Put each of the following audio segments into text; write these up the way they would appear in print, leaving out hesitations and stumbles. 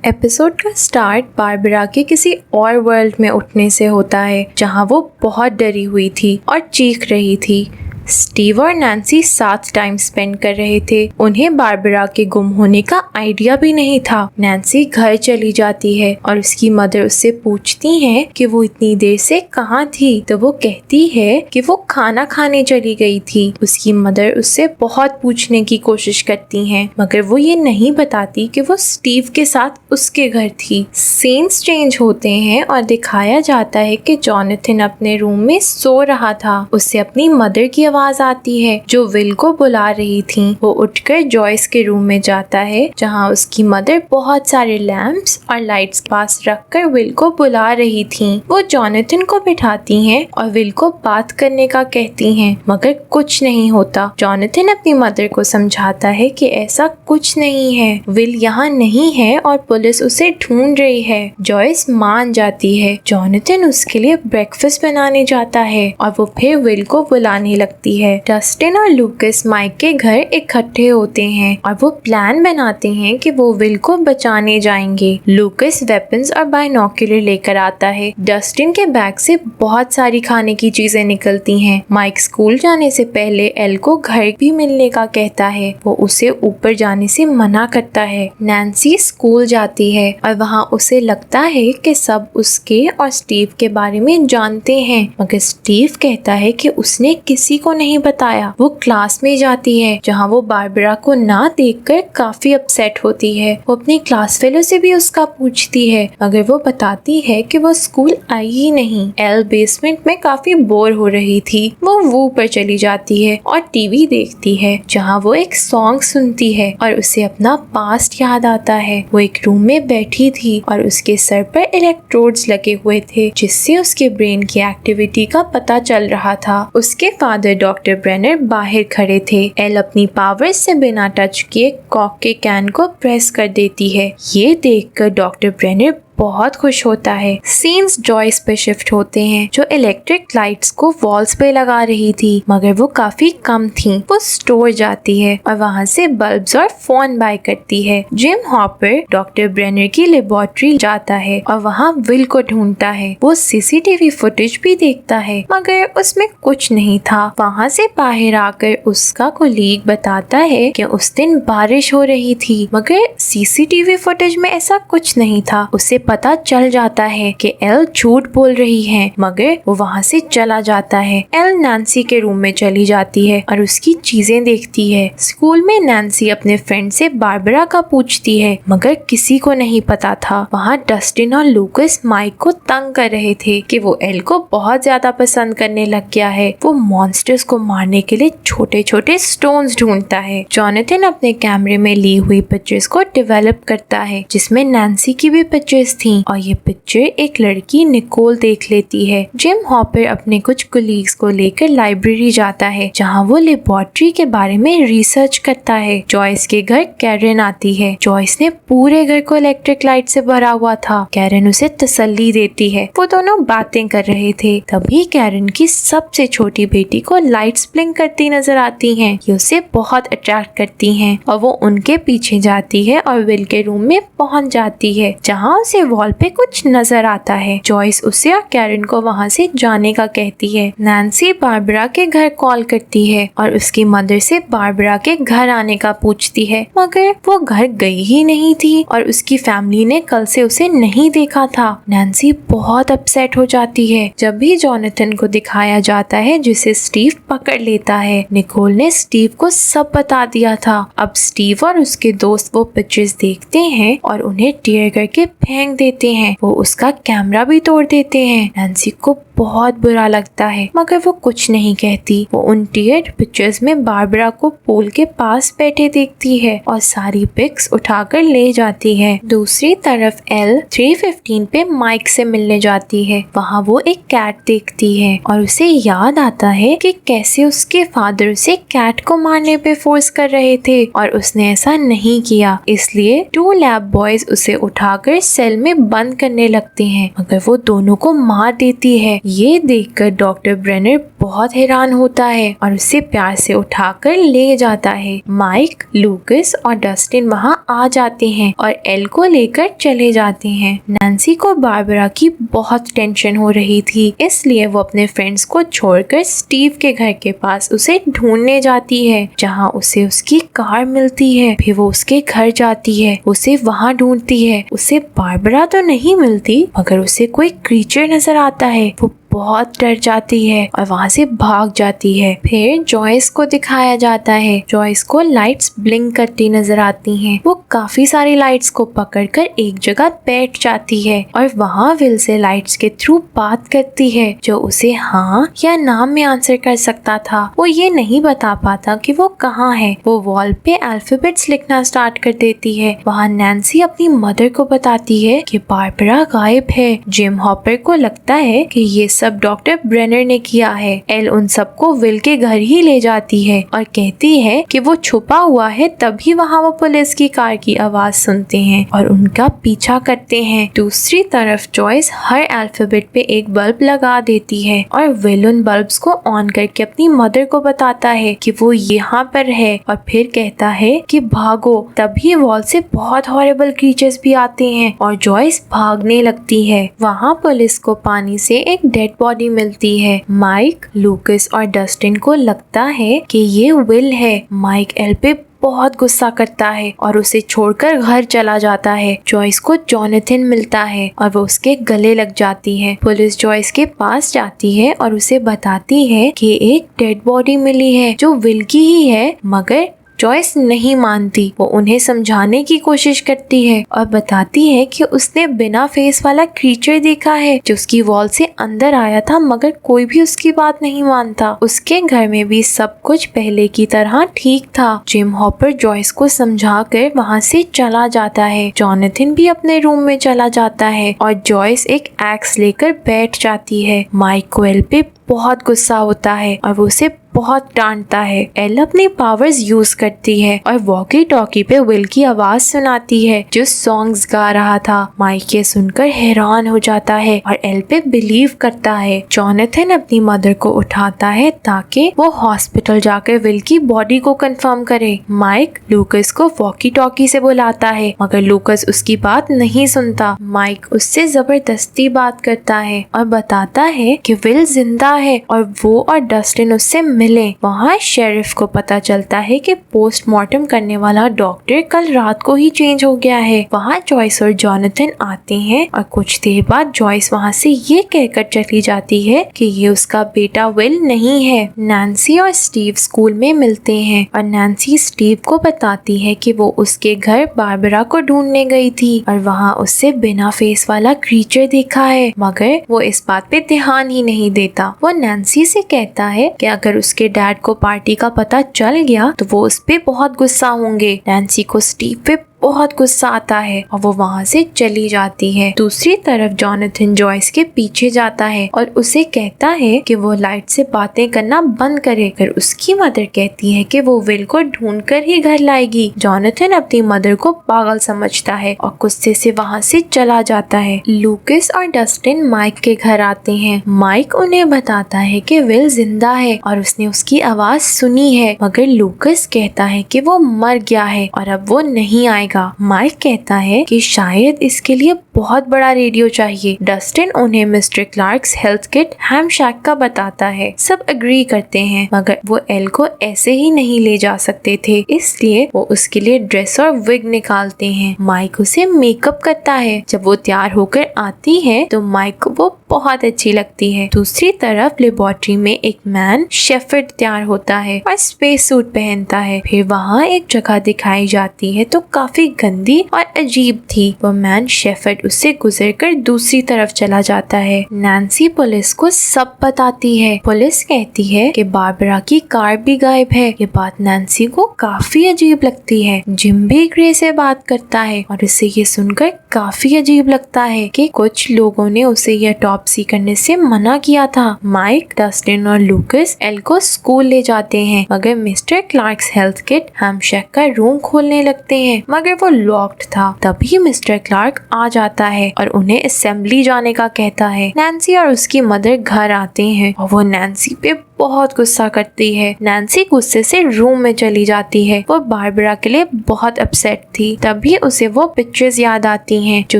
Episode का start Barbara के किसी और वर्ल्ड में उठने से होता है जहां वो बहुत डरी हुई थी और चीख रही थी। स्टीव और नैन्सी साथ टाइम स्पेंड कर रहे थे। उन्हें बारबरा के गुम होने का आइडिया भी नहीं था। नैन्सी घर चली जाती है और उसकी मदर उससे पूछती है कि वो इतनी देर से कहाँ थी, तो वो कहती है कि वो खाना खाने चली गई थी। उसकी मदर उससे बहुत पूछने की कोशिश करती हैं, मगर वो ये नहीं बताती कि वो स्टीव के साथ उसके घर थी। सीन्स चेंज होते हैं और दिखाया जाता है कि जॉनथन अपने रूम में सो रहा था। उससे अपनी मदर की आवाज आती है जो विल को बुला रही थी। वो उठकर जॉयस के रूम में जाता है जहां उसकी मदर बहुत सारे लैंप्स और लाइट्स पास रखकर विल को बुला रही थी। वो जॉनथन को बिठाती हैं और विल को बात करने का कहती हैं, मगर कुछ नहीं होता। जॉनथन अपनी मदर को समझाता है कि ऐसा कुछ नहीं है, विल यहाँ नहीं है और पुलिस उसे ढूंढ रही है। जॉयस मान जाती है। जॉनथन उसके लिए ब्रेकफास्ट बनाने जाता है और वो फिर विल को बुलाने लगती है। डस्टिन और लूकस माइक के घर इकट्ठे होते हैं और वो प्लान बनाते हैं कि वो विल को बचाने जाएंगे। लूकस वेपन्स और बाइनोक्यूलर लेकर आता है। डस्टिन के बैग से बहुत सारी खाने की चीजें निकलती हैं। माइक स्कूल जाने से पहले एल को घर भी मिलने का कहता है। वो उसे ऊपर जाने से मना करता है। नैन्सी स्कूल जाती है और वहाँ उसे लगता है कि सब उसके और स्टीव के बारे में जानते हैं, मगर स्टीव कहता है कि उसने किसी को नहीं बताया। वो क्लास में जाती है जहाँ वो बारबरा को ना देखकर काफी अपसेट होती है। वो अपनी क्लास फेलो से भी उसका पूछती है, मगर वो बताती है कि वो स्कूल आई ही नहीं। एल बेसमेंट में काफी बोर हो रही थी। वो वू पर चली जाती है और टीवी देखती है जहाँ वो एक सॉन्ग सुनती है और उसे अपना पास्ट याद आता है। वो एक रूम में बैठी थी और उसके सर पर इलेक्ट्रोड्स लगे हुए थे जिससे उसके ब्रेन की एक्टिविटी का पता चल रहा था। उसके फादर डॉक्टर ब्रेनर बाहर खड़े थे। एल अपनी पावर्स से बिना टच किए कॉक के कैन को प्रेस कर देती है। ये देखकर डॉक्टर ब्रेनर बहुत खुश होता है। सीन्स जॉयस पे शिफ्ट होते हैं जो इलेक्ट्रिक लाइट्स को वॉल्स पे लगा रही थी, मगर वो काफी कम थी। वो स्टोर जाती है और वहाँ से बल्ब्स और फोन बाय करती है। जिम हॉपर डॉक्टर ब्रेनर की लेबोरेटरी जाता है और वहाँ विल को ढूंढता है। वो सीसीटीवी फुटेज भी देखता है, मगर उसमें कुछ नहीं था। वहाँ से बाहर आकर उसका कोलीग बताता है कि उस दिन बारिश हो रही थी, मगर सीसीटीवी फुटेज में ऐसा कुछ नहीं था। उसे पता चल जाता है कि एल झूठ बोल रही है, मगर वो वहाँ से चला जाता है। एल नैन्सी के रूम में चली जाती है और उसकी चीजें देखती है। स्कूल में नैन्सी अपने फ्रेंड से बारबरा का पूछती है, मगर किसी को नहीं पता था। वहाँ डस्टिन और लूकस माइक को तंग कर रहे थे कि वो एल को बहुत ज्यादा पसंद करने लग गया है। वो मॉन्स्टर्स को मारने के लिए छोटे छोटे स्टोन्स ढूंढता है। जॉनथन अपने कैमरे में ली हुई पिक्चर्स को डेवलप करता है जिसमें नैन्सी की भी पिक्चर्स थी और ये पिक्चर एक लड़की निकोल देख लेती है। जिम हॉपर अपने कुछ कोलीग्स को लेकर लाइब्रेरी जाता है जहाँ वो लेबोरेटरी के बारे में रिसर्च करता है। जॉयस के घर कैरन आती है। जॉयस ने पूरे घर को इलेक्ट्रिक लाइट से भरा हुआ था। कैरन उसे तसल्ली देती है। वो दोनों बातें कर रहे थे, तभी कैरन की सबसे छोटी बेटी को लाइट्स ब्लिंक करती नजर आती हैं। ये उसे बहुत अट्रैक्ट करती हैं और वो उनके पीछे जाती है और विल के रूम में पहुंच जाती है जहाँ उसे वॉल पे कुछ नजर आता है। जॉयस उसे और कैरन को वहाँ से जाने का कहती है। नैन्सी बारबरा के घर कॉल करती है और उसकी मदर से बारबरा के घर आने का पूछती है, मगर वो घर गई ही नहीं थी और उसकी फैमिली ने कल से उसे नहीं देखा था। नैन्सी बहुत अपसेट हो जाती है। जब भी जॉनथन को दिखाया जाता है जिसे स्टीव पकड़ लेता है। निकोल ने स्टीव को सब बता दिया था। अब स्टीव और उसके दोस्त वो पिक्चर्स देखते हैं और उन्हें टीयर करके फेंक देते हैं। वो उसका कैमरा भी तोड़ देते हैं। नैन्सी को बहुत बुरा लगता है, मगर वो कुछ नहीं कहती। वो उन टीयर्ड पिक्चर्स में बारबरा को पूल के पास बैठे देखती है और सारी पिक्स उठाकर ले जाती है। दूसरी तरफ एल 315 पे माइक से मिलने जाती है। वहाँ वो एक कैट देखती है और उसे याद आता है कि कैसे उसके फादर उसे कैट को मारने पे फोर्स कर रहे थे और उसने ऐसा नहीं किया। इसलिए 2 लैब बॉयज उसे उठाकर सेल में बंद करने लगते हैं, मगर वो दोनों को मार देती है। ये देखकर डॉक्टर ब्रेनर बहुत हैरान होता है और उसे प्यार से उठाकर ले जाता है। माइक, लूकस और डस्टिन वहाँ आ जाते हैं और एल को लेकर चले जाते हैं। नैन्सी को बारबरा की बहुत टेंशन हो रही थी, इसलिए वो अपने फ्रेंड्स को छोड़कर स्टीव के घर के पास उसे ढूंढने जाती है, जहाँ उसे उसकी कार मिलती है। फिर वो उसके घर जाती है, उसे वहाँ ढूंढती है। उसे बारबरा तो नहीं मिलती, मगर उसे कोई क्रीचर नजर आता है। वो बहुत डर जाती है और वहाँ से भाग जाती है। फिर जॉयस को दिखाया जाता है। जॉयस को लाइट्स ब्लिंक करती नजर आती हैं। वो काफी सारी लाइट्स को पकड़कर एक जगह बैठ जाती है और वहाँ विल से लाइट्स के थ्रू बात करती है, जो उसे हाँ या ना में आंसर कर सकता था। वो ये नहीं बता पाता कि वो कहाँ है। वो वॉल पे अल्फाबेट्स लिखना स्टार्ट कर देती है। वहाँ नैन्सी अपनी मदर को बताती है कि बारबरा गायब है। जिम हॉपर को लगता है कि ये सब डॉक्टर ब्रेनर ने किया है। एल उन सबको विल के घर ही ले जाती है और कहती है कि वो छुपा हुआ है, तभी वहाँ वो पुलिस की कार की आवाज सुनते हैं और उनका पीछा करते हैं। दूसरी तरफ जॉयस हर अल्फाबेट पे एक बल्ब लगा देती है और विल उन बल्ब्स को ऑन करके अपनी मदर को बताता है कि वो यहाँ पर है और फिर कहता है कि भागो। तभी वॉल से बहुत हॉरिबल क्रीचर्स भी आते हैं और जॉयस भागने लगती है। वहाँ पुलिस को पानी से एक डेड बॉडी मिलती है। माइक, लूकस और डस्टिन को लगता है कि ये विल है। माइक एल पे बहुत गुस्सा करता है और उसे छोड़कर घर चला जाता है। जॉयस को जॉनथन मिलता है और वो उसके गले लग जाती है। पुलिस जॉयस के पास जाती है और उसे बताती है कि एक डेड बॉडी मिली है जो विल की ही है, मगर जॉयस नहीं मानती। वो उन्हें समझाने की कोशिश करती है और बताती है कि उसने बिना फेस वाला क्रीचर देखा है जो उसकी वॉल से अंदर आया था, मगर कोई भी उसकी बात नहीं मानता। उसके घर में भी सब कुछ पहले की तरह ठीक था। जिम हॉपर जॉयस को समझाकर वहाँ से चला जाता है। जॉनथन भी अपने रूम में चला जाता है और जॉयस एक एक्स लेकर बैठ जाती है। माइक को एल पे बहुत गुस्सा होता है और वो उसे बहुत डांटता है। एल अपनी पावर्स यूज करती है और वॉकी टॉकी पे विल की आवाज सुनाती है जो सॉन्ग्स गा रहा था। माइक ये सुनकर हैरान हो जाता है और एल पे बिलीव करता है। जॉनथन अपनी मदर को उठाता है ताकि वो हॉस्पिटल जाकर विल की बॉडी को कंफर्म करे। माइक लूकस को वॉकी टॉकी से बुलाता है, मगर लूकस उसकी बात नहीं सुनता। माइक उससे जबरदस्ती बात करता है और बताता है कि विल जिंदा है और वो और डस्टिन उससे मिले। वहाँ शेरिफ को पता चलता है कि पोस्टमार्टम करने वाला डॉक्टर कल रात को ही चेंज हो गया है। वहाँ जॉयस और जॉनथन आते हैं और कुछ देर बाद जॉयस वहाँ से ये कहकर चली जाती है कि ये उसका बेटा विल नहीं है। नैन्सी और स्टीव स्कूल में मिलते हैं और नैन्सी स्टीव को बताती है कि वो उसके घर बारबरा को ढूंढने गई थी और वहाँ उससे बिना फेस वाला क्रीचर देखा है, मगर वो इस बात पे ध्यान ही नहीं देता। वो नैन्सी से कहता है कि अगर उसके डैड को पार्टी का पता चल गया तो वो उस पे बहुत गुस्सा होंगे। नैन्सी को स्टीव पे बहुत गुस्सा आता है और वो वहाँ से चली जाती है। दूसरी तरफ जॉनथन जॉयस के पीछे जाता है और उसे कहता है कि वो लाइट से बातें करना बंद करे। फिर उसकी मदर कहती है कि वो विल को ढूंढकर ही घर लाएगी। जॉनथन अपनी मदर को पागल समझता है और गुस्से से वहाँ से चला जाता है। लूकस और डस्टिन माइक के घर आते हैं। माइक उन्हें बताता है कि विल जिंदा है और उसने उसकी आवाज सुनी है, मगर लूकस कहता है कि वो मर गया है और अब वो नहीं आएगा। माइक कहता है कि शायद इसके लिए बहुत बड़ा रेडियो चाहिए। डस्टिन उन्हें मिस्टर क्लार्क्स हेल्थ किट हैमशैक का बताता है। सब एग्री करते हैं, मगर वो एल को ऐसे ही नहीं ले जा सकते थे, इसलिए वो उसके लिए ड्रेस और विग निकालते हैं। माइक उसे मेकअप करता है। जब वो तैयार होकर आती है तो माइक को वो बहुत अच्छी लगती है। दूसरी तरफ लेबोरेटरी में एक मैन शेफर्ड तैयार होता है और स्पेस सूट पहनता है। फिर वहाँ एक जगह दिखाई जाती है तो काफी गंदी और अजीब थी। वो मैन शेफर्ड उससे गुजरकर दूसरी तरफ चला जाता है। नैन्सी पुलिस को सब बताती है। पुलिस कहती है कि बारबरा की कार भी गायब है। ये बात नैन्सी को काफी अजीब लगती है। जिम भी ग्रे से बात करता है और उसे ये सुनकर काफी अजीब लगता है कि कुछ लोगों ने उसे यह ऑटोप्सी करने से मना किया था। माइक, डस्टिन और लूकस एल को स्कूल ले जाते हैं, मगर मिस्टर क्लार्क्स हेल्थ किट हैमशैक का रूम खोलने लगते हैं, मगर वो लॉक्ड था। तभी मिस्टर क्लार्क आ जाते जाता है और उन्हें असेंबली जाने का कहता है। नैन्सी और उसकी मदर घर आते हैं और वो नैन्सी पे बहुत गुस्सा करती है। नैन्सी गुस्से से रूम में चली जाती है। वो बारबरा के लिए बहुत अपसेट थी। तभी उसे वो पिक्चर्स याद आती हैं जो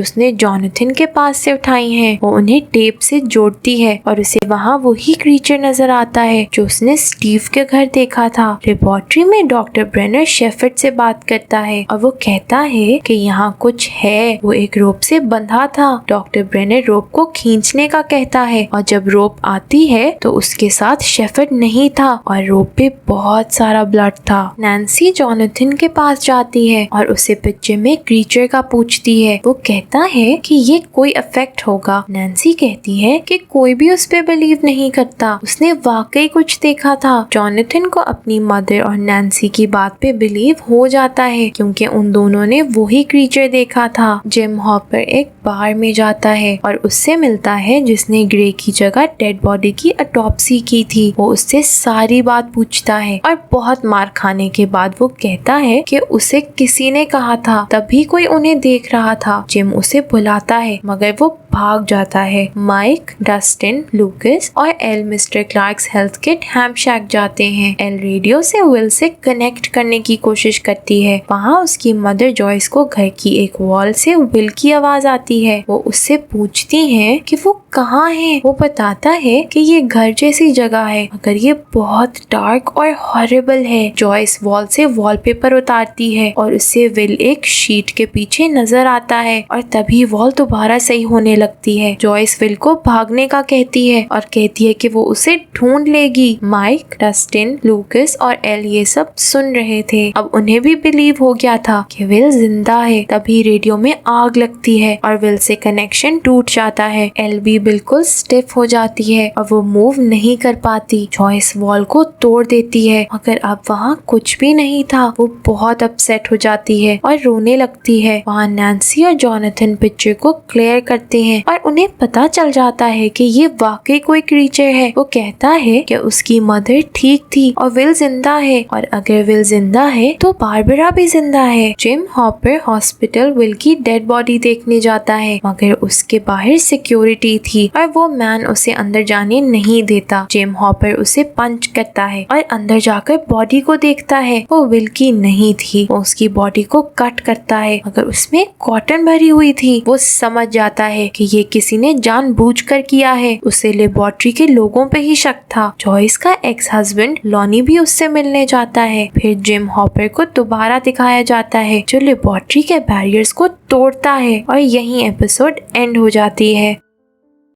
उसने जॉनथन के पास से उठाई हैं। वो उन्हें टेप से जोड़ती है और उसे वहाँ वही क्रीचर नजर आता है जो उसने स्टीव के घर देखा था। लेबोरेटरी में डॉक्टर ब्रेनर शेफर्ड से बात करता है और वो कहता है कि यहाँ कुछ है। वो एक रोप से बंधा था। डॉक्टर ब्रेनर रोप को खींचने का कहता है और जब रोप आती है तो उसके साथ शेफर्ड नहीं था और रोप पे बहुत सारा ब्लड था। नैन्सी जॉनथन के पास जाती है और उसे पिक्चर में क्रीचर का पूछती है। वो कहता है कि ये कोई इफेक्ट होगा। नैन्सी कहती है कि कोई भी उस पे बिलीव नहीं करता, उसने वाकई कुछ देखा था। जॉनथन को अपनी मदर और नैन्सी की बात पे बिलीव हो जाता है क्योंकि उन दोनों ने वही क्रीचर देखा था। जिम हॉपर एक बार में जाता है और उससे मिलता है जिसने ग्रे की जगह डेड बॉडी की ऑटोप्सी की थी। वो उससे सारी बात पूछता है और बहुत मार खाने के बाद वो कहता है कि उसे किसी ने कहा था, तभी कोई उन्हें देख रहा था। जिम उसे बुलाता है मगर वो भाग जाता है। माइक, डस्टिन, लूकस और El mister Clarke's health kit ham shack जाते हैं। एल रेडियो से विल से कनेक्ट करने की कोशिश करती है। वहाँ उसकी मदर जॉयस को घर की एक वॉल से विल की आवाज आती है। वो उससे पूछती है कि वो कहाँ है। वो बताता है कि ये घर जैसी जगह है मगर ये बहुत डार्क और हॉरिबल है। जॉयस वॉल से वॉलपेपर उतारती है और उससे विल एक शीट के पीछे नजर आता है और तभी वॉल दोबारा सही होने लगती है। जॉयस विल को भागने का कहती है और कहती है कि वो उसे ढूंढ लेगी। माइक, डस्टिन, लूकस और एल ये सब सुन रहे थे। अब उन्हें भी बिलीव हो गया था कि विल जिंदा है। तभी रेडियो में आग लगती है और विल से कनेक्शन टूट जाता है। एल भी बिल्कुल स्टिफ हो जाती है और वो मूव नहीं कर पाती। जॉयस वॉल को तोड़ देती है मगर अब वहाँ कुछ भी नहीं था। वो बहुत अपसेट हो जाती है और रोने लगती है। वहाँ नैन्सी और जॉनथन पिक्चर को क्लियर करते हैं और उन्हें पता चल जाता है कि ये वाकई कोई क्रीचर है। वो कहता है कि उसकी मदर ठीक थी और विल जिंदा है और अगर विल जिंदा है तो बारबरा भी जिंदा है। जिम हॉपर हॉस्पिटल विल की डेड बॉडी देखने जाता है मगर उसके बाहर सिक्योरिटी थी और वो मैन उसे अंदर जाने नहीं देता। जिम हॉपर उसे पंच करता है और अंदर जाकर बॉडी को देखता है। वो विल की नहीं थी। वो उसकी बॉडी को कट करता है मगर उसमें कॉटन भरी हुई थी। वो समझ जाता है कि ये किसी ने जानबूझकर किया है। उसे लेबोरेटरी के लोगों पे ही शक था। जॉयस का एक्स हस्बैंड लॉनी भी उससे मिलने जाता है। फिर जिम हॉपर को दोबारा दिखाया जाता है जो लेबोरेटरी के बैरियर्स को तोड़ता है और यही एपिसोड एंड हो जाती है।